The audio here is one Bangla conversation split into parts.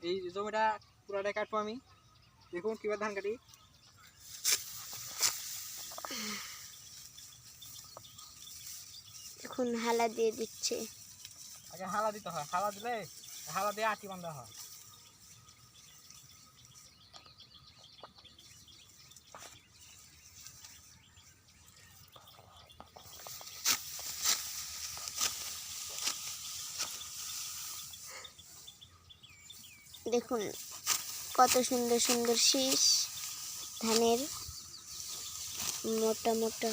এই জমিটা পুরাটাই কাটবো আমি। দেখুন কিভাবে ধান কাটি। এখন হালা দিয়ে দিচ্ছে। আগে হালা দিতে হয়, হালা দিলে হালা দিয়ে আটি বাঁধা হয়। দেখুন কত সুন্দর সুন্দর শীষ ধানের, মোটা মোটা।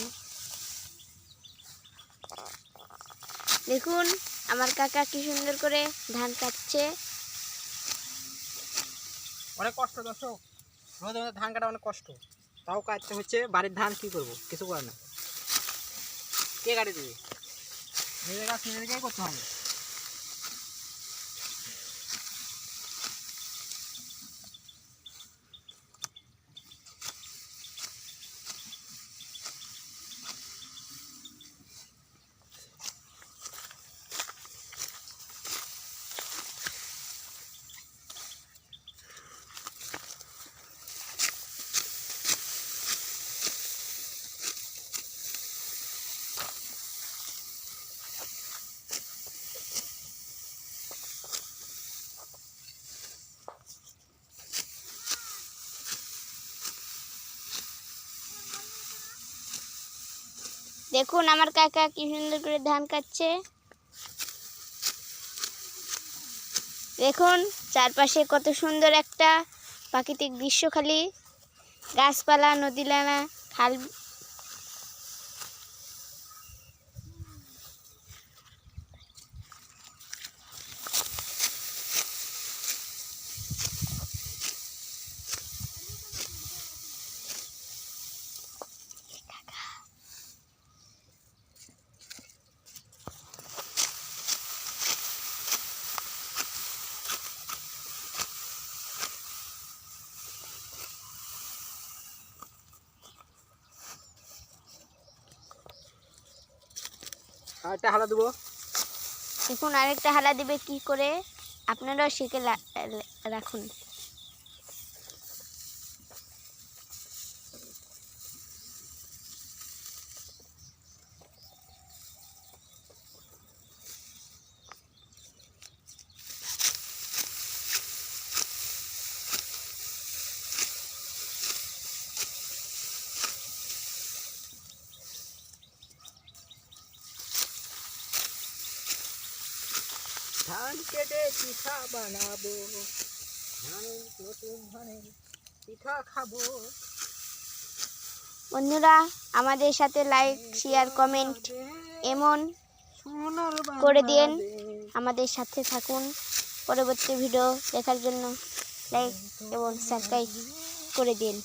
দেখুন আমার কাকা কি সুন্দর করে ধান কাটছে। অনেক কষ্ট দর্শক, আমাদের ধান কাটা অনেক কষ্ট, তাও কাটতে হচ্ছে। বাড়ির ধান কি করব, কিছু করার না। কে কাটে দিবে? নিজের কাজ নিজেদেরকেই করতে হবে। দেখুন আমার কাকা কি সুন্দর করে ধান কাটছে। দেখুন চারপাশে কত সুন্দর একটা প্রাকৃতিক দৃশ্য, খালি গাছপালা, নদী নালা, খাল। আরেকটা হালা দেবো। দেখুন আরেকটা হালা দিবে কি করে, আপনারাও শিখে রাখুন। ধান কেটে পিঠা বানাবো, নতুন ধানের পিঠা খাবো। বন্ধুরা আমাদের সাথে লাইক, শেয়ার, কমেন্ট এমন করে দিন, আমাদের সাথে থাকুন। পরবর্তী ভিডিও দেখার জন্য লাইক এবং সাবস্ক্রাইব করে দিন।